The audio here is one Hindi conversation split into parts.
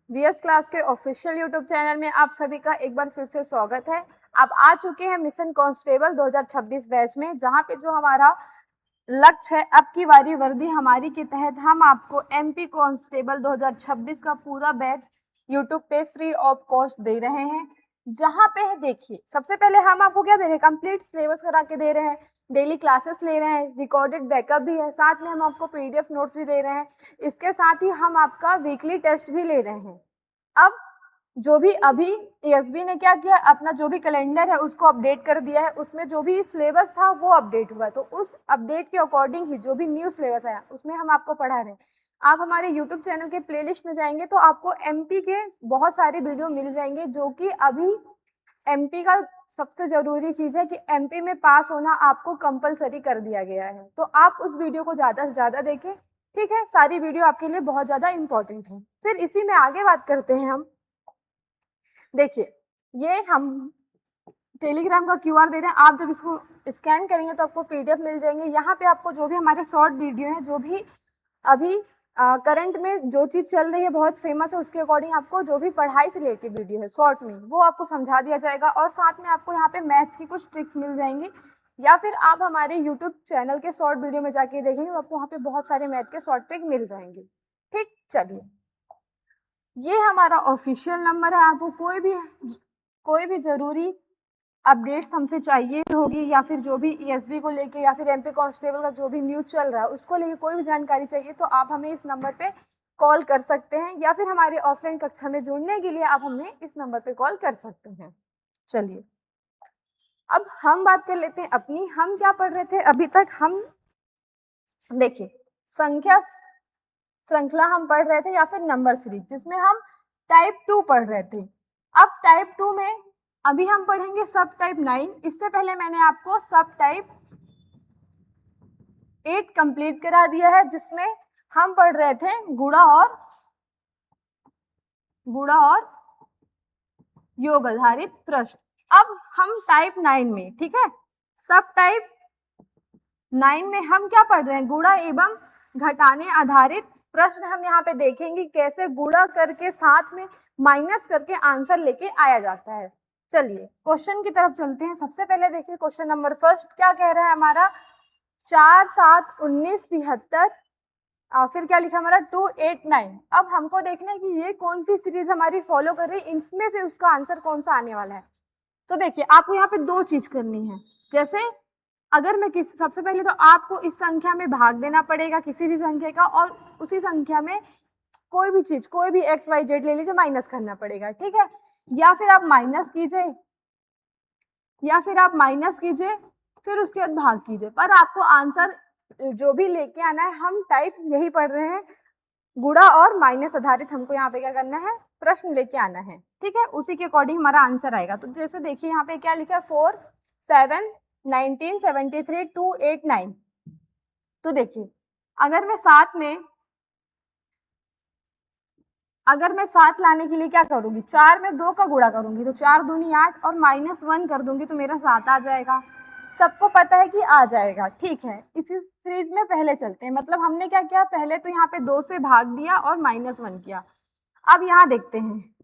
वीएस क्लास के ऑफिशियल यूट्यूब चैनल में आप सभी का एक बार फिर से स्वागत है। आप आ चुके हैं मिशन कांस्टेबल 2026 बैच में, जहां पे जो हमारा लक्ष्य है अब की बारी वर्दी हमारी के तहत हम आपको एमपी कांस्टेबल 2026 का पूरा बैच यूट्यूब पे फ्री ऑफ कॉस्ट दे रहे हैं। जहां पे देखिए, सबसे पहले हम आपको क्या दे रहे हैं, कंप्लीट सिलेबस करा के दे रहे हैं, डेली क्लासेस ले रहे हैं, रिकॉर्डेड बैकअप भी है, साथ में हम आपको पीडीएफ नोट्स भी दे रहे हैं। इसके साथ ही हम आपका वीकली टेस्ट भी ले रहे हैं। अब जो भी अभी एएसबी ने क्या किया, अपना जो भी कैलेंडर है उसको अपडेट कर दिया है, उसमें जो भी सिलेबस था वो अपडेट हुआ है, तो उस अपडेट के अकॉर्डिंग ही जो भी न्यू सिलेबस आया उसमें हम आपको पढ़ा रहे हैं। आप हमारे यूट्यूब चैनल के प्लेलिस्ट में जाएंगे तो आपको एमपी के बहुत सारे वीडियो मिल जाएंगे, जो कि अभी एमपी का सबसे जरूरी चीज है कि एमपी में पास होना आपको कंपलसरी कर दिया गया है। तो आप उस वीडियो को ज्यादा से ज्यादा देखें, ठीक है। सारी वीडियो आपके लिए बहुत ज्यादा इंपॉर्टेंट है। फिर इसी में आगे बात करते हैं हम। देखिए, ये हम टेलीग्राम का क्यूआर दे रहे हैं, आप जब इसको स्कैन करेंगे तो आपको पीडीएफ मिल जाएंगे। यहाँ पे आपको जो भी हमारे शॉर्ट वीडियो है, जो भी अभी करंट में जो चीज चल रही है बहुत फेमस है, उसके अकॉर्डिंग आपको जो भी पढ़ाई से रिलेटेड वीडियो है शॉर्ट में, वो आपको समझा दिया जाएगा। और साथ में आपको यहाँ पे मैथ्स की कुछ ट्रिक्स मिल जाएंगी, या फिर आप हमारे यूट्यूब चैनल के शॉर्ट वीडियो में जाके देखेंगे तो आपको वहाँ पे बहुत सारे मैथ के शॉर्ट ट्रिक मिल जाएंगे। ठीक, चलिए, ये हमारा ऑफिशियल नंबर है। आपको कोई भी जरूरी अपडेट्स हमसे चाहिए होगी, या फिर जो भी ईएसबी को लेके या फिर एमपी कांस्टेबल का जो भी न्यूज चल रहा है उसको लेके कोई भी जानकारी चाहिए, तो आप हमें इस नंबर पे कॉल कर सकते हैं, या फिर हमारे ऑफलाइन कक्षा में जुड़ने के लिए आप हमें इस नंबर पे कॉल कर सकते हैं। चलिए, अब हम बात कर लेते हैं अपनी, हम क्या पढ़ रहे थे अभी तक। हम देखिए, संख्या श्रृंखला हम पढ़ रहे थे, या फिर नंबर सीरीज, जिसमें हम टाइप 2 पढ़ रहे थे। अब टाइप 2 में अभी हम पढ़ेंगे सब टाइप 9। इससे पहले मैंने आपको सब टाइप 8 कंप्लीट करा दिया है, जिसमें हम पढ़ रहे थे गुणा और योग आधारित प्रश्न। अब हम टाइप 9 में, ठीक है, सब टाइप 9 में हम क्या पढ़ रहे हैं, गुणा एवं घटाने आधारित प्रश्न हम यहाँ पे देखेंगे, कैसे गुणा करके साथ में माइनस करके आंसर लेके आया जाता है। चलिए क्वेश्चन की तरफ चलते हैं। सबसे पहले देखिए क्वेश्चन नंबर फर्स्ट क्या कह रहा है हमारा, 4 7 19 73, फिर क्या लिखा हमारा 2 8 9। अब हमको देखना है कि ये कौन सी सीरीज हमारी फॉलो कर रही है, इनमें से उसका आंसर कौन सा आने वाला है। तो देखिए, आपको यहाँ पे दो चीज करनी है। जैसे अगर मैं सबसे पहले तो आपको इस संख्या में भाग देना पड़ेगा किसी भी संख्या का, और उसी संख्या में कोई भी चीज, कोई भी एक्स वाई जेड ले लीजिए, माइनस करना पड़ेगा, ठीक है। या फिर आप माइनस कीजिए, फिर उसके बाद भाग कीजिए, पर आपको आंसर जो भी लेके आना है, हम टाइप यही पढ़ रहे हैं, गुणा और माइनस आधारित हमको यहाँ पे क्या करना है, प्रश्न लेके आना है, ठीक है। उसी के अकॉर्डिंग हमारा आंसर आएगा। तो जैसे देखिए यहाँ पे क्या लिखा है, 4 7 19 73 2 8 9। तो देखिए, अगर मैं सात लाने के लिए क्या करूंगी, 4 में 2 का गुणा करूंगी, तो 4 दूनी 8 और -1 कर दूंगी तो मेरा 7 आ जाएगा। सबको पता है कि आ जाएगा, ठीक है। इसी सीरीज में पहले चलते हैं। मतलब हमने क्या किया, पहले तो यहाँ पे 2 से भाग दिया और -1 किया। अब यहाँ देखते हैं,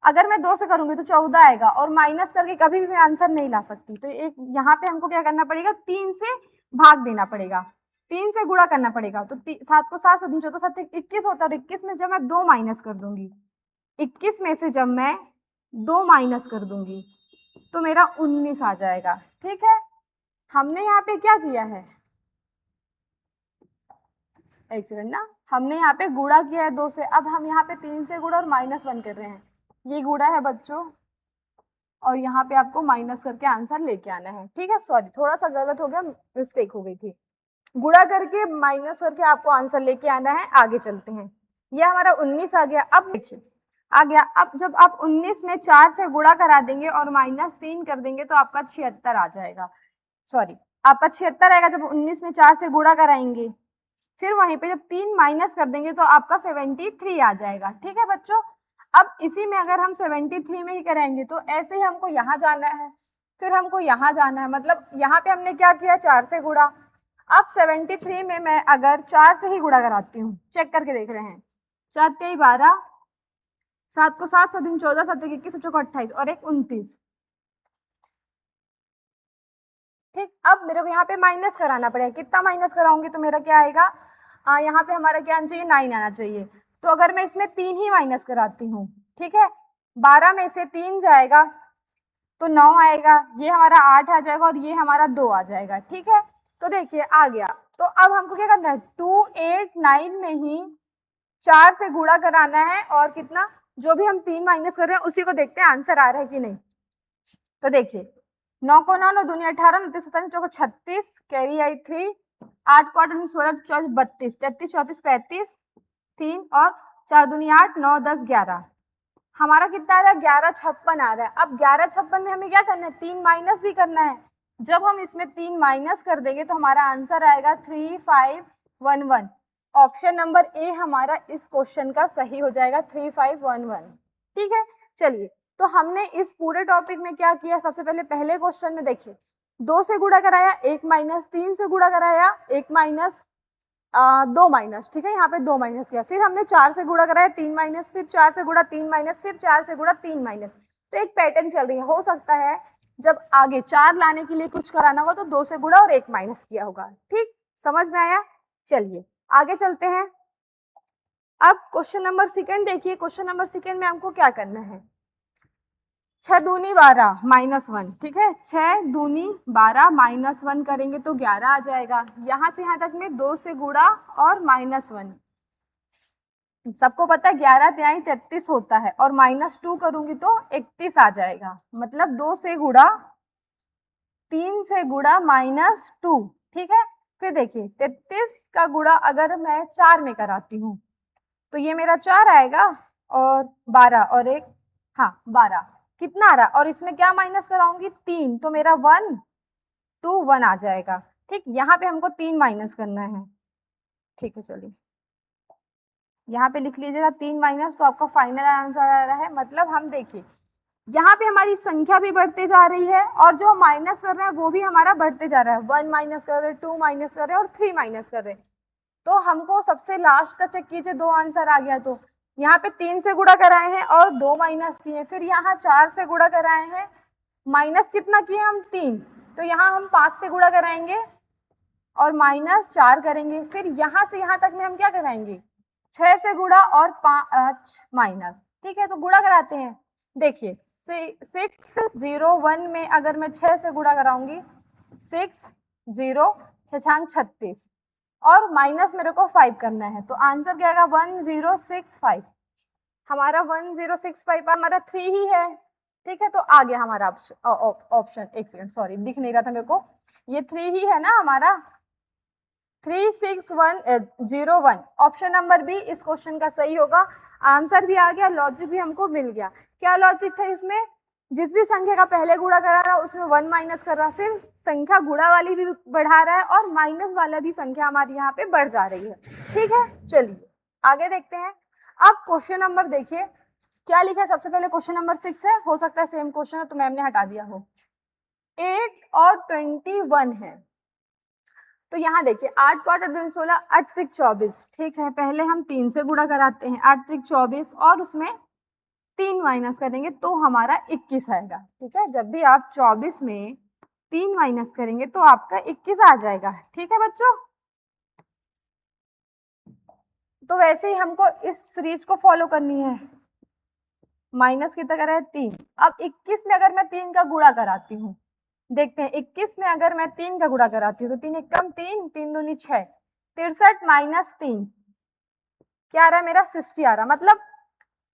अगर मैं 2 से करूंगी तो 14 आएगा, और माइनस करके कभी भी मैं आंसर नहीं ला सकती, तो एक यहाँ पे हमको क्या करना पड़ेगा, 3 से भाग देना पड़ेगा, 3 से गुणा करना पड़ेगा। तो 7 को 7 7 14 7 21 होता है, और 21 में जब मैं 2 माइनस कर दूंगी, 21 में से जब मैं 2 माइनस कर दूंगी तो मेरा 19 आ जाएगा, ठीक है। हमने यहाँ पे क्या किया है, एक सेकंड ना, हमने यहाँ पे गुणा किया है 2 से, अब हम यहाँ पे 3 से गुणा और -1 कर रहे हैं। ये गुणा है बच्चों, और यहाँ पे आपको माइनस करके आंसर लेके आना है, ठीक है। सॉरी, थोड़ा सा गलत हो गया, मिस्टेक हो गई थी। गुणा करके माइनस करके आपको आंसर लेके आना है। आगे चलते हैं, ये हमारा 19 आ गया। अब देखिए, आ गया। अब जब आप 19 में 4 से गुणा करा देंगे और -3 कर देंगे तो आपका 76 आ जाएगा। सॉरी, आपका 76 आएगा जब 19 में 4 से गुणा कराएंगे। फिर वहीं पे जब 3 माइनस कर देंगे तो आपका 73 आ जाएगा, ठीक है बच्चों। अब इसी में अगर हम 73 में ही कराएंगे तो ऐसे ही हमको यहाँ जाना है, फिर हमको यहाँ जाना है। मतलब यहाँ पे हमने क्या किया, 4 से गुणा। अब 73 में मैं अगर 4 से ही गुणा कराती हूँ, चेक करके देख रहे हैं, 4 3 12, 7 को 7 7 14 7 21 चौको 28 और एक 29। ठीक, अब मेरे को यहाँ पे माइनस कराना पड़ेगा। कितना माइनस कराऊंगी तो मेरा क्या आएगा, यहाँ पे हमारा क्या आना चाहिए, 9 आना चाहिए। तो अगर मैं इसमें 3 ही माइनस कराती हूँ, ठीक है, 12 में से 3 जाएगा तो 9 आएगा, ये हमारा 8 आ जाएगा और ये हमारा 2 आ जाएगा। ठीक है, तो देखिए आ गया। तो अब हमको क्या करना है, 2 8 9 में ही 4 से गुणा कराना है और कितना, जो भी हम 3 माइनस कर रहे हैं उसी को देखते हैं आंसर आ रहा है कि नहीं। तो देखिए 9 को 9 9 दूनी 18 29 27 चौको 36 कैरी आई 3 8 को 8 16 24 32 33 34 35 3 और 4 दूनी 8 9 10 11 हमारा कितना आ रहा है, 1156 आ रहा है। अब 1156 में हमें क्या करना है, 3 माइनस भी करना है। जब हम इसमें 3 माइनस कर देंगे तो हमारा आंसर आएगा 3511। ऑप्शन नंबर ए हमारा इस क्वेश्चन का सही हो जाएगा 3511। ठीक है, चलिए तो हमने इस पूरे टॉपिक में क्या किया, सबसे पहले क्वेश्चन में देखिए 2 से गुणा कराया, 1 माइनस, 3 से गुणा कराया, 1 माइनस, 2 माइनस। ठीक है, यहाँ पे 2 माइनस किया, फिर हमने 4 से गुणा कराया, 3 माइनस, फिर 4 से गुणा 3 माइनस, फिर 4 से गुणा 3 माइनस। तो एक पैटर्न चल रही है, हो सकता है जब आगे 4 लाने के लिए कुछ कराना होगा तो 2 से गुणा और 1 माइनस किया होगा। ठीक, समझ में आया। चलिए आगे चलते हैं। अब क्वेश्चन नंबर सेकंड देखिए, क्वेश्चन नंबर सेकंड में हमको क्या करना है, 6 दूनी 12 माइनस 1। ठीक है, 6 दूनी 12 माइनस 1 करेंगे तो 11 आ जाएगा। यहां से यहां तक में 2 से गुणा और माइनस 1, सबको पता है 11 तिहाई 33 होता है और माइनस 2 करूंगी तो 31 आ जाएगा। मतलब 2 से गुणा, 3 से गुणा माइनस 2। ठीक है, फिर देखिए 33 का गुणा अगर मैं 4 में कराती हूँ तो ये मेरा 4 आएगा और 12 और एक, हाँ 12 कितना आ रहा, और इसमें क्या माइनस कराऊंगी, 3, तो मेरा 1 2 1 आ जाएगा। ठीक, यहाँ पे हमको 3 माइनस करना है। ठीक है, चलिए यहाँ पे लिख लीजिएगा 3 माइनस, तो आपका फाइनल आंसर आ रहा है। मतलब हम देखिए यहाँ पे हमारी संख्या भी बढ़ते जा रही है और जो माइनस कर रहे हैं वो भी हमारा बढ़ते जा रहा है। 1 माइनस कर रहे हैं, 2 माइनस कर रहे हैं और 3 माइनस कर रहे हैं। तो हमको सबसे लास्ट का चेक कीजिए, 2 आंसर आ गया। तो यहाँ पे 3 से गुणा कराए हैं और 2 माइनस किए, फिर यहाँ 4 से गुणा कराए हैं, माइनस कितना किए हम, 3, तो यहाँ हम 5 से गुणा कराएंगे और माइनस 4 करेंगे। फिर यहाँ से यहाँ तक में हम क्या कराएंगे, 6 से गुणा और 5 माइनस। ठीक है, तो गुणा कराते हैं। देखिए 601 में अगर मैं 6 से गुणा कराऊंगी, 6 0 6 36 और माइनस मेरे को 5 करना है, तो आंसर क्या आएगा 1065। हमारा 1065 हमारा 3 ही है। ठीक है, तो आ गया हमारा ऑप्शन, एक सेकंड सॉरी दिख नहीं रहा था मेरे को, ये 3 ही है ना हमारा, 36101। ऑप्शन नंबर बी इस क्वेश्चन का सही होगा। आंसर भी आ गया, लॉजिक भी हमको मिल गया। क्या लॉजिक था इसमें, जिस भी संख्या का पहले गुणा करा रहा है उसमें 1 माइनस कर रहा है, फिर संख्या गुणा वाली भी बढ़ा रहा है और माइनस वाला भी संख्या हमारी यहाँ पे बढ़ जा रही है। ठीक है, चलिए आगे देखते हैं। अब क्वेश्चन नंबर देखिए क्या लिखा है। सबसे पहले क्वेश्चन नंबर 6 है, हो सकता है सेम क्वेश्चन है तो मैम ने हटा दिया हो। 8 और 21 है, तो यहाँ देखिए 8 को 8 और 16 8 त्रिक 24। ठीक है, पहले हम 3 से गुणा कराते हैं, 8 त्रिक 24 और उसमें 3 माइनस करेंगे तो हमारा 21 आएगा। ठीक है, जब भी आप 24 में 3 माइनस करेंगे तो आपका 21 आ जाएगा। ठीक है बच्चों, तो वैसे ही हमको इस सीरीज को फॉलो करनी है। माइनस कितना करा है, 3। अब 21 में अगर मैं 3 का गुणा कराती हूँ, देखते हैं 21 में अगर मैं 3 का गुणा कराती हूँ तो 3 एकम 3 3 दूनी 6 63 माइनस 3 क्या आ रहा है मेरा, 60 आ रहा। मतलब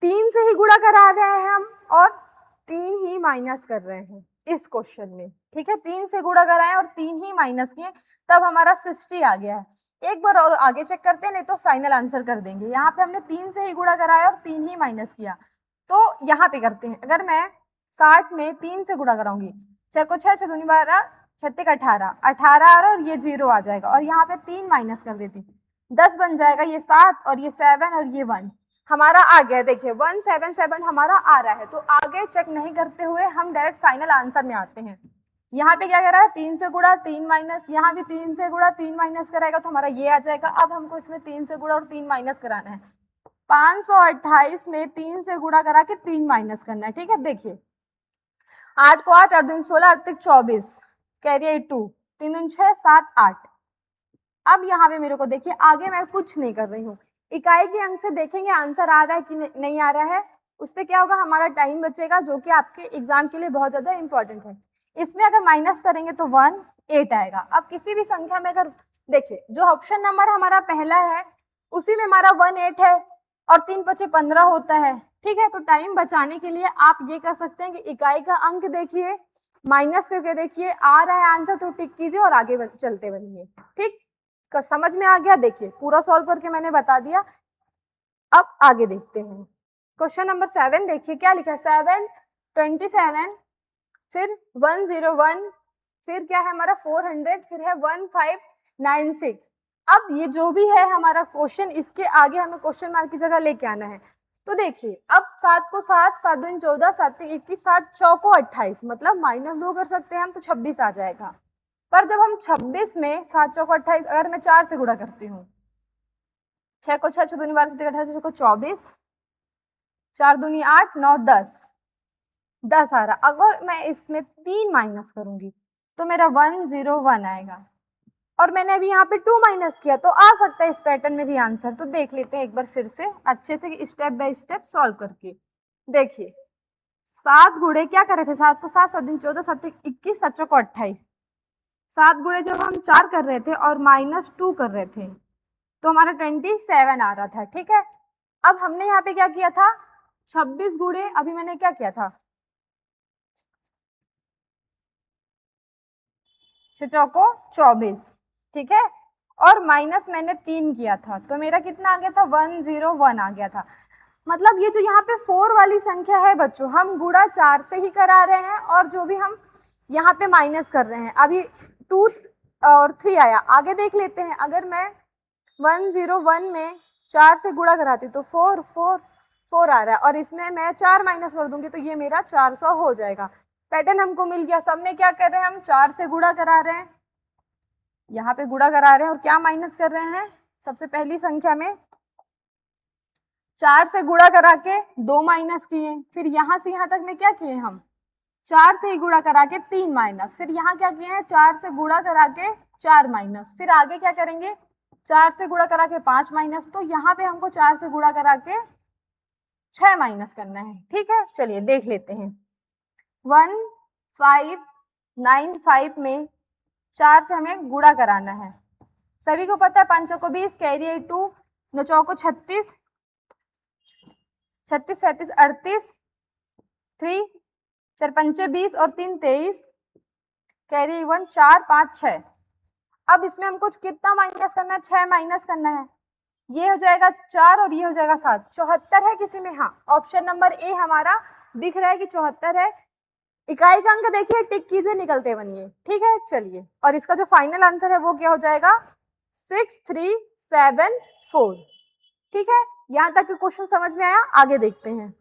3 से ही गुणा करा रहे हैं हम और 3 ही माइनस कर रहे हैं इस क्वेश्चन में। ठीक है, 3 से गुणा कराए और 3 ही माइनस किए, तब हमारा 60 आ गया है। एक बार और आगे चेक करते हैं, नहीं तो फाइनल आंसर कर देंगे। यहाँ पे हमने 3 से ही गुणा कराया और 3 ही माइनस किया, तो यहाँ पे करते हैं। अगर मैं 60 में 3 से गुणा कराऊंगी, 6 को 6 6 दूनी 12 6 18 18 आ रहा और ये 0 आ जाएगा और यहाँ पे 3 माइनस कर देती, 10 बन जाएगा, ये 7 और ये 7 और ये 1 हमारा आ गया। देखिए 177 हमारा आ रहा है। तो आगे चेक नहीं करते हुए हम डायरेक्ट फाइनल आंसर में आते हैं। यहाँ पे क्या कर रहा है, 3 से गुणा 3 माइनस, यहाँ भी 3 से गुणा 3 माइनस कराएगा तो हमारा ये आ जाएगा। अब हमको इसमें 3 से गुणा और 3 माइनस कराना है, 528 में 3 से गुणा करा के 3 माइनस करना है, ठीक है। देखिए 8 को 8, 8 दूनी 16, 8 तक 24, कैरी 2, 3 दूनी 6, 7, 8। अब यहाँ पे मेरे को देखिए आगे मैं कुछ नहीं कर रही हूँ, इकाई के अंक से देखेंगे आंसर आ रहा है कि नहीं आ रहा है। उससे क्या होगा, हमारा टाइम बचेगा, जो कि आपके एग्जाम के लिए बहुत ज्यादा इंपॉर्टेंट है। इसमें अगर माइनस करेंगे तो 1 8 आएगा। अब किसी भी संख्या में अगर देखिए जो ऑप्शन नंबर हमारा पहला है उसी में हमारा 1 8 है और 3 5 15 होता है, ठीक है। तो टाइम बचाने के लिए आप ये कर सकते हैं कि इकाई का अंक देखिए, माइनस करके देखिए, आ रहा है आंसर तो टिक कीजिए और आगे चलते बनिए, ठीक। समझ में आ गया? देखिए पूरा सॉल्व करके मैंने बता दिया। अब आगे देखते हैं क्वेश्चन नंबर 7। देखिए क्या लिखा है, 7 27, फिर 101, फिर क्या है हमारा 400, फिर है 1596। अब ये जो भी है हमारा क्वेश्चन, इसके आगे हमें क्वेश्चन मार्क की जगह लेके आना है। तो देखिए अब 7 को 7, 7 दूनी 14, 7 तीन 21, 7 चौको 28, मतलब -2 कर सकते हैं हम तो 26 आ जाएगा। पर जब हम 26 में 7 चौको 28 अगर मैं 4 से गुणा करती हूँ, 6 को 6, 6 दूनी 12, 7 28, 6 को 24, 4 दूनी 8, 9 10 आ रहा। अगर मैं इसमें 3 माइनस करूंगी तो मेरा 101 आएगा, और मैंने अभी यहाँ पे 2 माइनस किया तो आ सकता है इस पैटर्न में भी आंसर। तो देख लेते हैं एक बार फिर से अच्छे से स्टेप बाय स्टेप सॉल्व करके। देखिए 7 गुणे क्या कर रहे थे, 7 को 7, 7 दिन 14, 7 21, 7 को 28। 7 गुणे जब हम 4 कर रहे थे और -2 कर रहे थे तो हमारा 27 आ रहा था, ठीक है। अब हमने यहाँ पे क्या किया था, 26 गुणे अभी मैंने क्या किया था, 6 चौको 24, ठीक है, और माइनस मैंने 3 किया था तो मेरा कितना आ गया था, 101 आ गया था। मतलब ये जो यहाँ पे 4 वाली संख्या है बच्चों, हम गुणा 4 से ही करा रहे हैं और जो भी हम यहाँ पे माइनस कर रहे हैं। अभी 2 और 3 आया, आगे देख लेते हैं। अगर मैं 101 में 4 से गुणा कराती तो 4 4 4 आ रहा है, और इसमें मैं 4 माइनस कर दूंगी तो ये मेरा 400 हो जाएगा। पैटर्न हमको मिल गया। सब में क्या कर रहे हैं, हम 4 से गुणा करा रहे हैं, यहाँ पे गुणा करा रहे हैं और क्या माइनस कर रहे हैं। सबसे पहली संख्या में 4 से गुणा करा के 2 माइनस किए, फिर यहाँ से यहाँ तक में क्या किए हम, 4 से ही गुणा करा के 3 माइनस, फिर यहाँ क्या किए हैं, 4 से गुणा करा के 4 माइनस, फिर आगे क्या करेंगे, 4 से गुणा करा के 5 माइनस। तो यहाँ पे हमको 4 से गुणा करा के 6 माइनस करना है, ठीक है। चलिए देख लेते हैं। 1595 में 4 से हमें गुणा कराना है। सभी को पता है 5 को 20, कैरी 2, 9 चौको 36, 36 37 38, 3 4 पंचे 20 और 3 23, कैरी 1, 4 5 6। अब इसमें हमको कितना माइनस करना है, 6 माइनस करना है। ये हो जाएगा 4 और ये हो जाएगा 7, 74 है किसी में, हाँ ऑप्शन नंबर ए हमारा दिख रहा है कि 74 है। इकाई का अंक देखिए, टिक कीजिए, निकलते बनिए, ठीक है। चलिए, और इसका जो फाइनल आंसर है वो क्या हो जाएगा, 6374, ठीक है। यहां तक क्वेश्चन समझ में आया, आगे देखते हैं।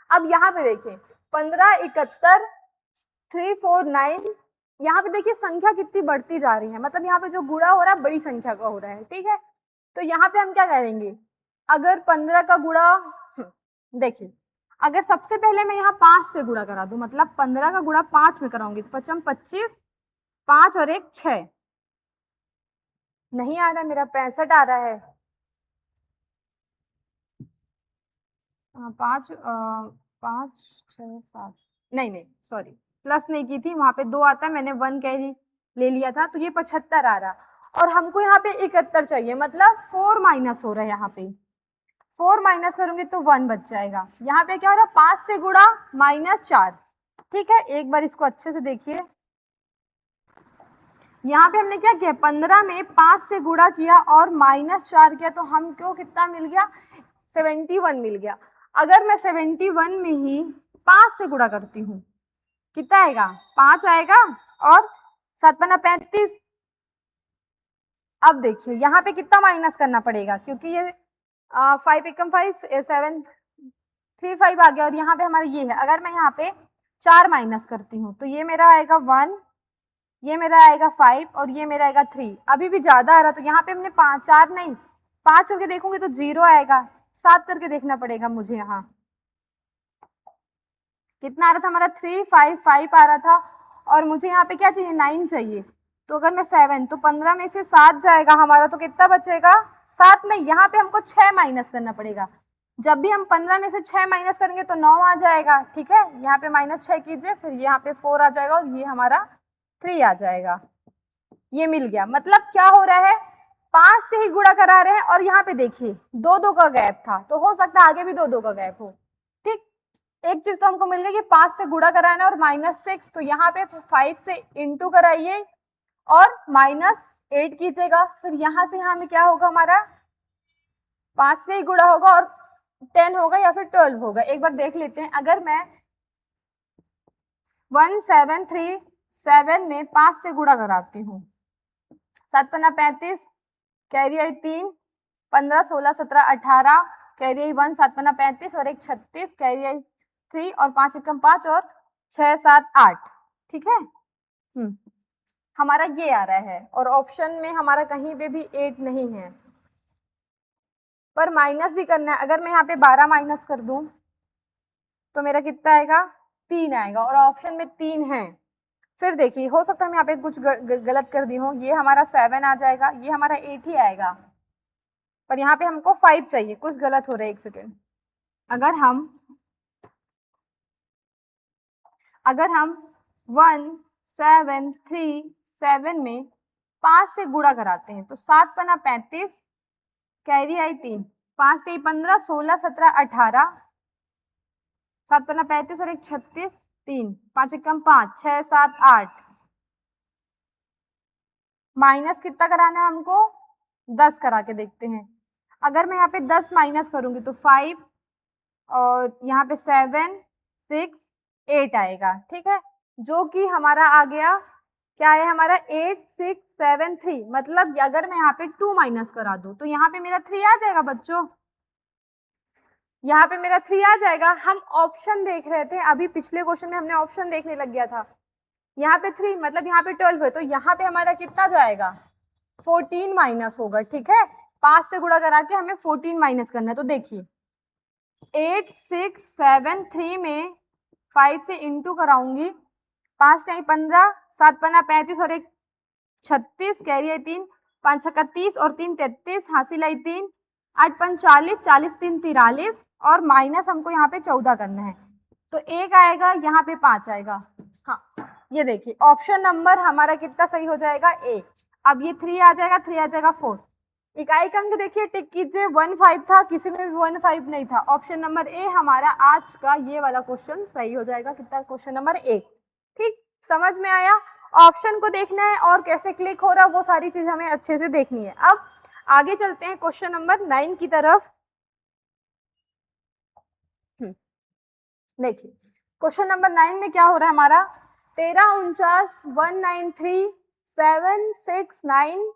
अब यहाँ पे देखिए 15 71 349, यहाँ पे देखिए संख्या कितनी बढ़ती जा रही है, मतलब यहाँ पे जो गुणा हो रहा है बड़ी संख्या का हो रहा है, ठीक है। तो यहाँ पे हम क्या करेंगे, अगर 15 का गुणा, देखिए अगर सबसे पहले मैं यहाँ 5 से गुणा करा दूं, मतलब 15 का गुणा 5 में कराऊंगी तो 5 25, 5 और 1 6, नहीं आ रहा मेरा, 65 आ रहा है। 5 5 6 7, नहीं सॉरी, प्लस नहीं की थी, वहां पे 2 आता है, मैंने 1 कैरी ले लिया था, तो ये 75 आ रहा, और हमको यहाँ पे 71 चाहिए, मतलब 4 माइनस हो रहा है। यहाँ पे 4 माइनस करूंगी तो 1 बच जाएगा। यहाँ पे क्या हो रहा है, 5 से गुणा -4, ठीक है। एक बार इसको अच्छे से देखिए, यहाँ पे हमने क्या किया, 15 में 5 से गुणा किया और -4 किया, तो हमको कितना मिल गया, 71 मिल गया। अगर मैं 71 में ही 5 से गुणा करती हूँ, कितना आएगा, 5 आएगा, और 7 5 35। अब देखिए यहाँ पे कितना माइनस करना पड़ेगा, क्योंकि ये 5 एकम 5 7 3 5 आ गया, और यहाँ पे हमारा ये है। अगर मैं यहाँ पे 4 माइनस करती हूँ तो ये मेरा आएगा 1, ये मेरा आएगा 5 और ये मेरा आएगा 3। अभी भी ज्यादा आ रहा, तो यहाँ पे हमने 4 नहीं 5 करके देखूंगी तो 0 आएगा, 7 करके देखना पड़ेगा मुझे। यहाँ कितना आ रहा था हमारा 3 5 5 आ रहा था, और मुझे यहाँ पे क्या चाहिए 9 चाहिए। तो अगर मैं 7 तो 15 में से 7 जाएगा हमारा, तो कितना बचेगा 7 नहीं, यहाँ पे हमको 6 माइनस करना पड़ेगा। जब भी हम 15 में से 6 माइनस करेंगे तो 9 आ जाएगा, ठीक है। यहाँ पे -6 कीजिए, फिर यहाँ पे 4 आ जाएगा और ये हमारा 3 आ जाएगा। ये मिल गया। मतलब क्या हो रहा है, 5 से ही गुणा करा रहे हैं, और यहाँ पे देखिए 2 का गैप था, तो हो सकता है आगे भी 2 का गैप हो। ठीक, एक चीज तो हमको मिल गई कि 5 से गुणा कराना और -6, तो यहाँ पे 5 से इंटू कराइए और -8 कीजिएगा। फिर यहाँ से यहाँ में क्या होगा हमारा, 5 से ही गुणा होगा और 10 होगा या फिर 12 होगा। एक बार देख लेते हैं। अगर मैं 1737 में 5 से गुणा कराती हूँ, 7 पन्ना 35, कैरी आई 3, 15 16 17 18, कैरी आई 1, 7 पन्ना 35 और 1 36, कैरी आई 3 और 5 एकम 5 और 6 7 8। ठीक है, हमारा ये आ रहा है, और ऑप्शन में हमारा कहीं पे भी 8 नहीं है। पर माइनस भी करना है। अगर मैं यहाँ पे 12 माइनस कर दूं तो मेरा कितना आएगा, 3 आएगा, और ऑप्शन में 3 है। फिर देखिए, हो सकता है मैं यहाँ पे कुछ गलत कर दी हूँ। ये हमारा 7 आ जाएगा, ये हमारा 8 ही आएगा, पर यहाँ पे हमको 5 चाहिए। कुछ गलत हो रहा है, एक सेकेंड। अगर हम 1737 में 5 से गुणा कराते हैं तो 7 पन्ना 35, कैरी आई 3, 5 3 15 16 17 18, 7 पन्ना 35 और 1 36, 3 5 एकम 5 6 7 8। माइनस कितना कराना है हमको, 10 करा के देखते हैं। अगर मैं यहाँ पे 10 माइनस करूंगी तो 5 और यहाँ पे 7 6 8 आएगा। ठीक है, जो कि हमारा आ गया, क्या है हमारा 8 6 7 3। मतलब अगर मैं यहाँ पे 2 माइनस करा दूं तो यहाँ पे मेरा 3 आ जाएगा बच्चों, यहाँ पे मेरा 3 आ जाएगा। हम ऑप्शन देख रहे थे अभी, पिछले क्वेश्चन में हमने ऑप्शन देखने लग गया था। यहाँ पे 3 मतलब यहाँ पे 12 है, तो यहाँ पे हमारा कितना जाएगा, 14 माइनस होगा। ठीक है, 5 से गुणा करा के हमें 14 माइनस करना है। तो देखिए 8 6 7 3 में 5 से इंटू कराऊंगी, 5 से 15, 7 पन्ना 35 और 1 36, कैरी आई 3, 5 छक्का 30 और 3 33, हासिल आई 3, 8 5 40, 40 3 43, और माइनस हमको यहाँ पे 14 करना है। तो 1 आएगा, यहाँ पे 5 आएगा। हाँ, ये देखिए ऑप्शन नंबर हमारा कितना सही हो जाएगा, ए। अब ये 3 आ जाएगा, 3 आ जाएगा 4। इकाई का अंक देखिए, टिक कीजिए, 15 था, किसी में भी 15 नहीं था। ऑप्शन नंबर ए हमारा आज का ये वाला क्वेश्चन सही हो जाएगा। कितना, क्वेश्चन नंबर ए। ठीक, समझ में आया। ऑप्शन को देखना है और कैसे क्लिक हो रहा है, वो सारी चीज हमें अच्छे से देखनी है। अब आगे चलते हैं क्वेश्चन नंबर 9 की तरफ। देखिए क्वेश्चन नंबर 9 में क्या हो रहा है हमारा, 13 49 193 769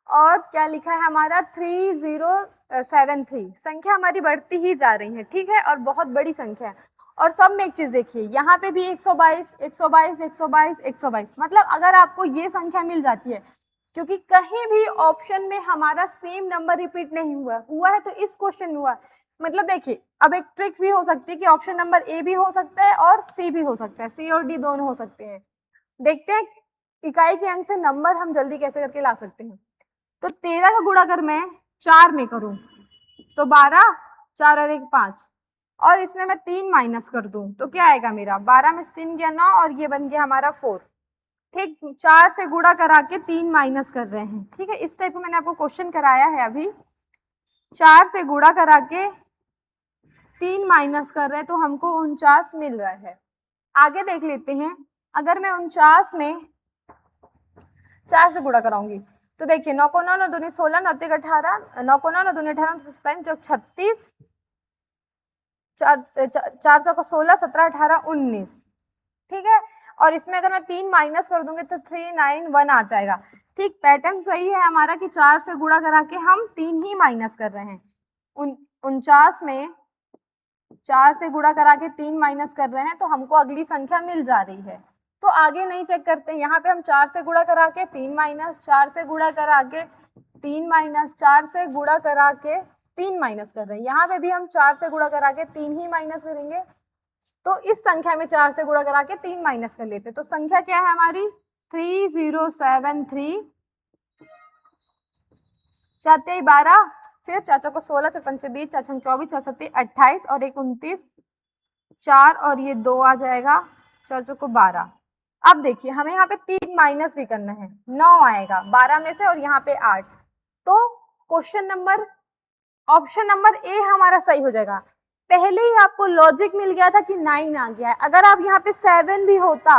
और क्या लिखा है हमारा 3073। संख्या हमारी बढ़ती ही जा रही है, ठीक है, और बहुत बड़ी संख्या है। और सब में एक चीज देखिए, यहाँ पे भी 122 122 122 122। मतलब अगर आपको ये संख्या मिल जाती है, क्योंकि कहीं भी ऑप्शन में हमारा सेम नंबर रिपीट नहीं हुआ है तो इस क्वेश्चन में हुआ। मतलब देखिए, अब एक ट्रिक भी हो सकती है कि ऑप्शन नंबर ए भी हो सकता है और सी भी हो सकता है, सी और डी दोनों हो सकते हैं। देखते हैं इकाई के अंक से नंबर हम जल्दी कैसे करके ला सकते हैं। तो 13 का गुणा अगर मैं 4 में करूं तो 12, 4 और 1 5, और इसमें मैं 3 माइनस कर दूं तो क्या आएगा मेरा, 12 में से 3 गया 9 और ये बन गया हमारा 4। ठीक, 4 से गुणा करा के 3 माइनस कर रहे हैं। ठीक है, इस टाइप का मैंने आपको क्वेश्चन कराया है अभी। 4 से गुणा करा के 3 माइनस कर रहे हैं तो हमको 49 मिल रहा है। आगे देख लेते हैं, अगर मैं 49 में 4 से गुणा कराऊंगी तो देखिए 9 को 9 9 दूनी 16 9 3 18, 9 को 9 9 दूनी 18 36, 4 चौका 16 17 18 19। ठीक है, और इसमें अगर मैं 3 माइनस कर दूंगी तो 3 9 1 आ जाएगा। ठीक, पैटर्न सही है हमारा कि 4 से गुणा करा के हम 3 ही माइनस कर रहे हैं। 49 में 4 से गुणा करा के 3 माइनस कर रहे हैं तो हमको अगली संख्या मिल जा रही है। तो आगे नहीं चेक करते हैं, यहाँ पे हम 4 से गुणा करा के 3 माइनस, 4 से गुणा करा के 3 माइनस 4 से गुणा करा के 3 माइनस कर रहे हैं, यहाँ पे भी हम 4 से गुणा करा के 3 ही माइनस करेंगे, तो इस संख्या में 4 से गुणा करा के 3 माइनस कर लेते, तो संख्या क्या है हमारी 3073, 4 12, फिर 4 चौको 16, 4 पंचे 20, 4 छंग 24, 4 सत्ते 28 और 1 29, 4 और ये 2 आ जाएगा, 4 चौको 12। अब देखिए हमें यहाँ पे 3 माइनस भी करना है, 9 आएगा 12 में से और यहाँ पे 8, तो question number option number A हमारा सही हो जाएगा। पहले ही आपको लॉजिक मिल गया था कि 9 आ गया है, अगर आप यहाँ पे 7 भी होता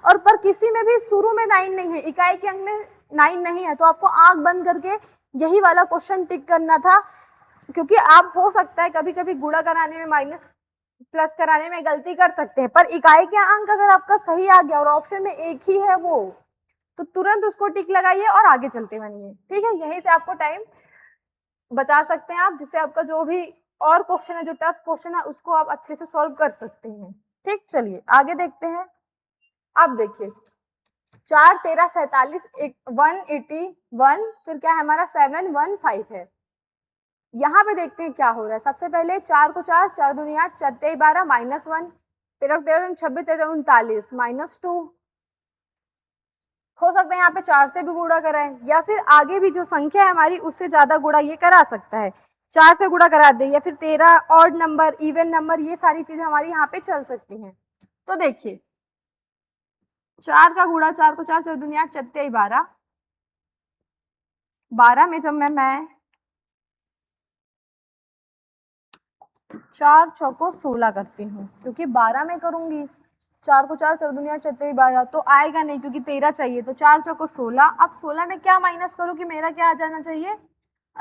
और पर किसी में भी शुरू में 9 नहीं है, इकाई के अंक में 9 नहीं है, तो आपको आंख बंद करके यही वाला क्वेश्चन टिक करना था, क्योंकि आप हो सकता है कभी कभी गुणा कराने में माइनस प्लस कराने में गलती कर सकते हैं, पर इकाई के अंक अगर आपका सही आ गया और ऑप्शन में एक ही है वो, तो तुरंत उसको टिक लगाइए और आगे चलते बनिए। ठीक है, यहीं से आपको टाइम बचा सकते हैं आप, जिससे आपका जो भी और क्वेश्चन है, जो टफ क्वेश्चन है, उसको आप अच्छे से सॉल्व कर सकते हैं। ठीक, चलिए आगे देखते हैं। अब देखिए 4 13 47 181, फिर क्या है हमारा 715 है। यहाँ पे देखते हैं क्या हो रहा है। सबसे पहले 4 को 4, 4 दूनी 8, 4 तेई 12, -1, 13 13 26 13 39, -2, हो सकता है यहाँ पे 4 से भी गुणा कराए, या फिर आगे भी जो संख्या है हमारी उससे ज्यादा गुणा ये करा सकता है, 4 से गुणा करा दे, या फिर 13 ऑड नंबर, इवन नंबर, ये सारी चीजें हमारी यहाँ पे चल सकती हैं। तो देखिए 4 का गुणा, 4 को 4, 4 दूनी 8, 4 तेई 12, 12 में जब मैं 4 चौको 16 करती हूँ, क्योंकि 12 में करूंगी, 4 को 4, 4 दूनी 8, 4 तेई 12, तो आएगा नहीं क्योंकि 13 चाहिए, तो 4 चौको 16। अब 16 में क्या माइनस करूँ कि मेरा क्या आ जाना चाहिए,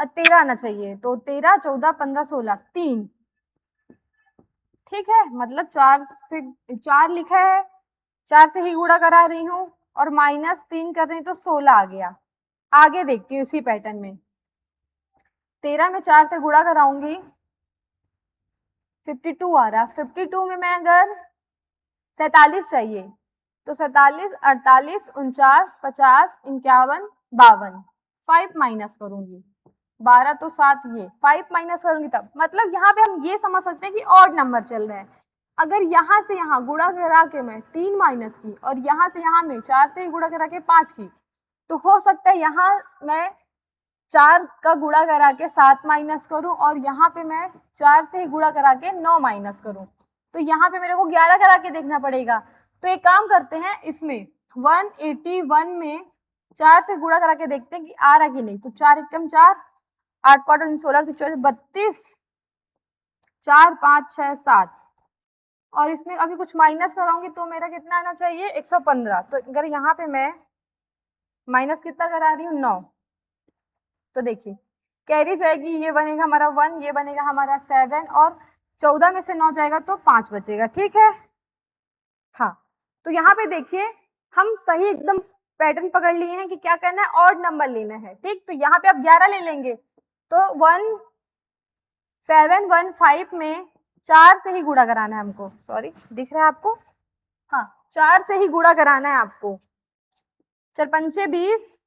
13 आना चाहिए, तो 13 14 15 16 3। ठीक है, मतलब 4 से 4 लिखा है, 4 से ही गुणा करा रही हूँ और -3 कर रही हूँ, तो 16 आ गया। आगे देखती हूँ इसी पैटर्न में, 13 में 4 से गुणा कराऊंगी, 52 आ रहा, 52 में मैं अगर 47 चाहिए, तो 47 48 49 50 51 52, 5 माइनस करूंगी, 12 तो 7, ये 5 माइनस करूंगी, तब मतलब यहाँ पे हम ये समझ सकते हैं कि ऑड नंबर चल रहे हैं। अगर यहाँ से यहाँ गुणा करा के मैं 3 माइनस की और यहाँ से यहाँ में 4 से ही गुणा करा के 5 की, तो हो सकता है यहाँ मैं 4 का गुणा करा के 7 माइनस करूं और यहाँ पे मैं 4 से ही गुणा करा के 9 माइनस करूं, तो यहाँ पे मेरे को 11 करा के देखना पड़ेगा। तो एक काम करते हैं, इसमें 181 में 4 से गुणा करा के देखते हैं कि आ रहा कि नहीं, तो 4 एकम 4, 8 क्वार्टर 16 32, 4 5 6 7, और इसमें अभी कुछ माइनस कराऊंगी तो मेरा कितना आना चाहिए 115। तो अगर यहाँ पे मैं माइनस कितना करा रही हूँ 9, तो देखिए कैरी जाएगी, ये बनेगा हमारा 1, ये बनेगा हमारा 7, और 14 में से 9 जाएगा तो 5 बचेगा। ठीक है, हाँ, तो यहाँ पे देखिए हम सही एकदम पैटर्न पकड़ लिए हैं कि क्या करना है, ऑड नंबर लेना है। ठीक, तो यहाँ पे आप 11 ले लेंगे, तो 1715 में 4 से ही गुणा कराना है हमको, सॉरी दिख रहा है आपको, हाँ 4 से ही गुणा कराना है आपको, 4 पंचे 20,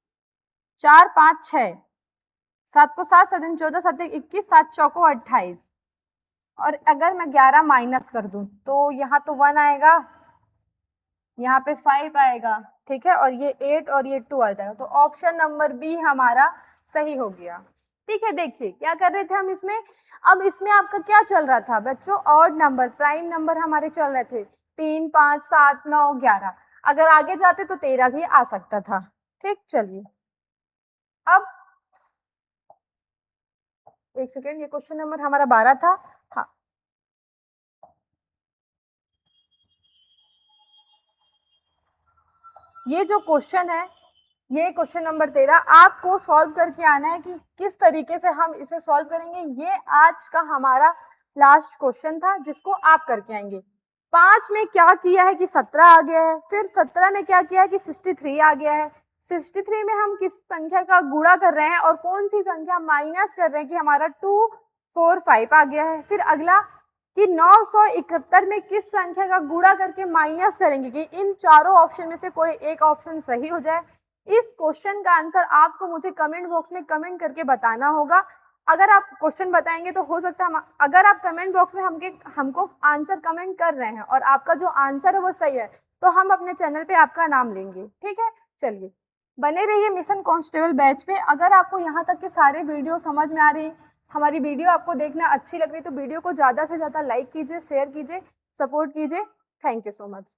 4 5 6, 7 को 7, 7 14 7 21, 7 चौको 28, और अगर मैं 11 माइनस कर दूं तो यहाँ तो 1 आएगा, यहाँ पे 5 आएगा, ठीक है, और ये 8 और ये 2 आ जाएगा, तो ऑप्शन नंबर बी हमारा सही हो गया। ठीक है, देखिए क्या कर रहे थे हम इसमें, अब इसमें आपका क्या चल रहा था बच्चों, ऑड नंबर, प्राइम नंबर हमारे चल रहे थे 3 5 7 9 11, अगर आगे जाते तो 13 भी आ सकता था। ठीक, चलिए अब एक सेकेंड, ये क्वेश्चन नंबर हमारा 12 था, हाँ ये जो क्वेश्चन है, ये क्वेश्चन नंबर 13 आपको सॉल्व करके आना है कि किस तरीके से हम इसे सॉल्व करेंगे। ये आज का हमारा लास्ट क्वेश्चन था जिसको आप करके आएंगे। 5 में क्या किया है कि 17 आ गया है, फिर 17 में क्या किया है कि 63 आ गया है, 63 में हम किस संख्या का गुणा कर रहे हैं और कौन सी संख्या माइनस कर रहे हैं कि हमारा 2 4 5 आ गया है, फिर अगला कि 971 में किस संख्या का गुणा करके माइनस करेंगे कि इन चारों ऑप्शन में से कोई एक ऑप्शन सही हो जाए, इस क्वेश्चन का आंसर आपको मुझे कमेंट बॉक्स में कमेंट करके बताना होगा। अगर आप क्वेश्चन बताएंगे तो हो सकता है अगर आप कमेंट बॉक्स में हमको आंसर कमेंट कर रहे हैं और आपका जो आंसर है वो सही है तो हम अपने चैनल पे आपका नाम लेंगे, ठीक है। चलिए बने रहिए मिशन कांस्टेबल बैच पे। अगर आपको यहाँ तक के सारे वीडियो समझ में आ रही, हमारी वीडियो आपको देखना अच्छी लग रही तो वीडियो को ज़्यादा से ज़्यादा लाइक कीजिए, शेयर कीजिए, सपोर्ट कीजिए। Thank you so much.